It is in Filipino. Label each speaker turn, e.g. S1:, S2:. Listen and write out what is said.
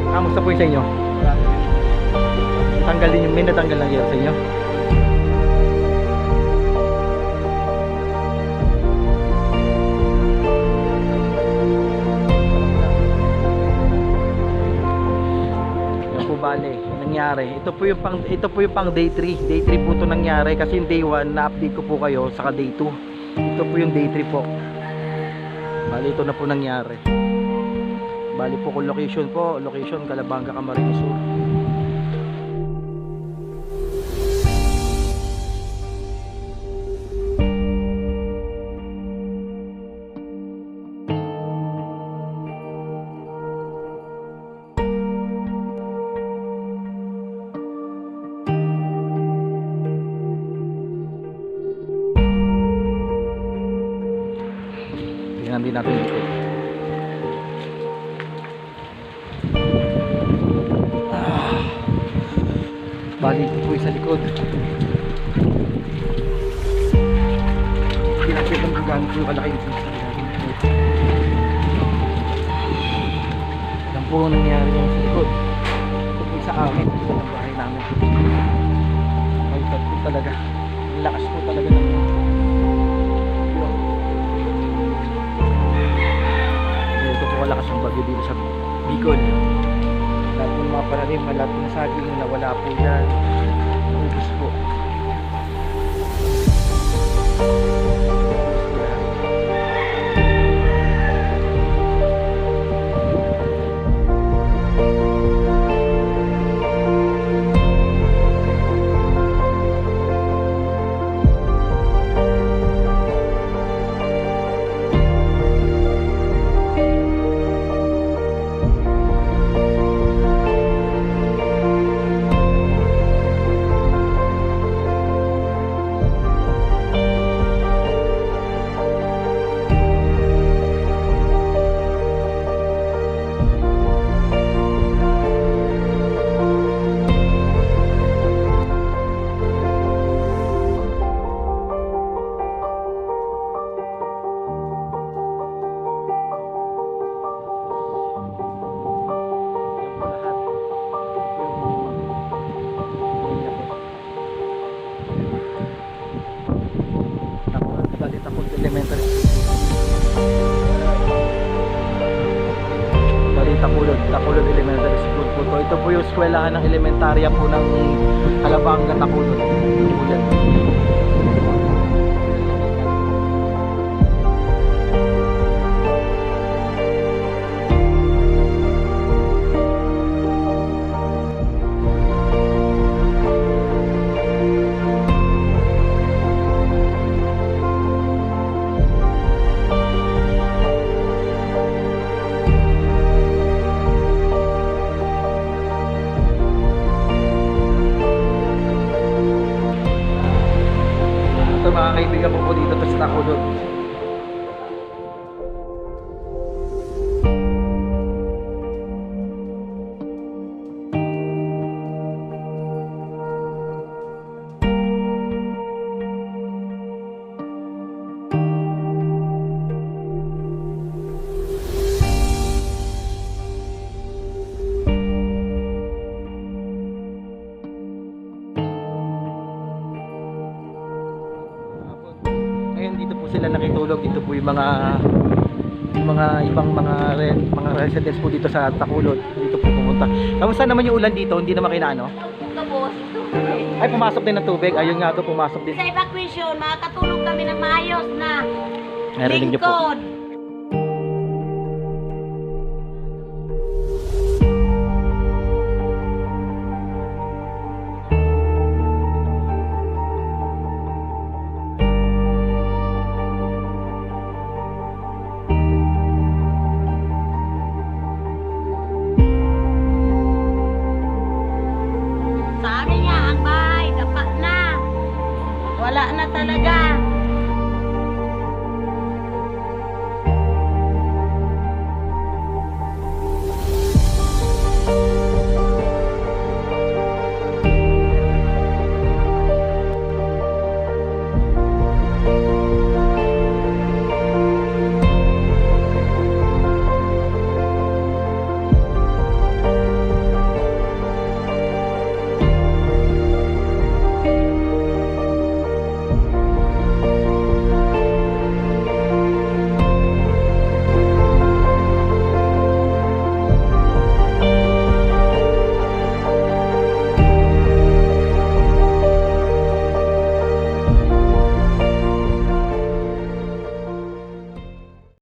S1: Kamusta po yung sa inyo? Tanggal din yung may natanggal ng gear sa inyo? Yan po bale, nangyari. Ito po yung pang day 3. Day 3 po ito nangyari kasi yung day 1 na-update ko po kayo saka day 2. Ito po yung day 3 po. Bale ito na po nangyari. Bali po kung location Calabanga, Camarines Sur. Tingnan din natin dito. Bali ito po yung sa likod. Hindi natin ang gagano po yung kalaki yung sa yan po ang nangyari yung sa likod. Ito po yung sa amin. Ito ang bahay namin. Ay, ito po talaga. Ang lakas po talaga ng ito po kalakas yung bagyo dito sa Bicol. Lahat po ng mga pananim, lahat po ng saging na wala po yan. Ubus po. Elementary Takulod Elementary School po to. Ito po yung eskwelahan ng elementarya po ng Alabanga, Takulod. Ito po yan. Ito mga kaibigan po dito sa Takulod. Ngayon dito po sila nakitulog. Dito po yung mga ibang mga residents po dito sa Takulod. Dito po pumunta. Kamusta naman yung ulan dito? Hindi naman kinaano?
S2: Tapos,
S1: Ay, pumasok din ng tubig. Ayun nga to, pumasok din.
S2: sa evacuation, makakatulog kami ng maayos na
S1: Narinig niyo po.
S2: lingkod. Sa amin nga, ang bahay, dapat na. Wala na talaga.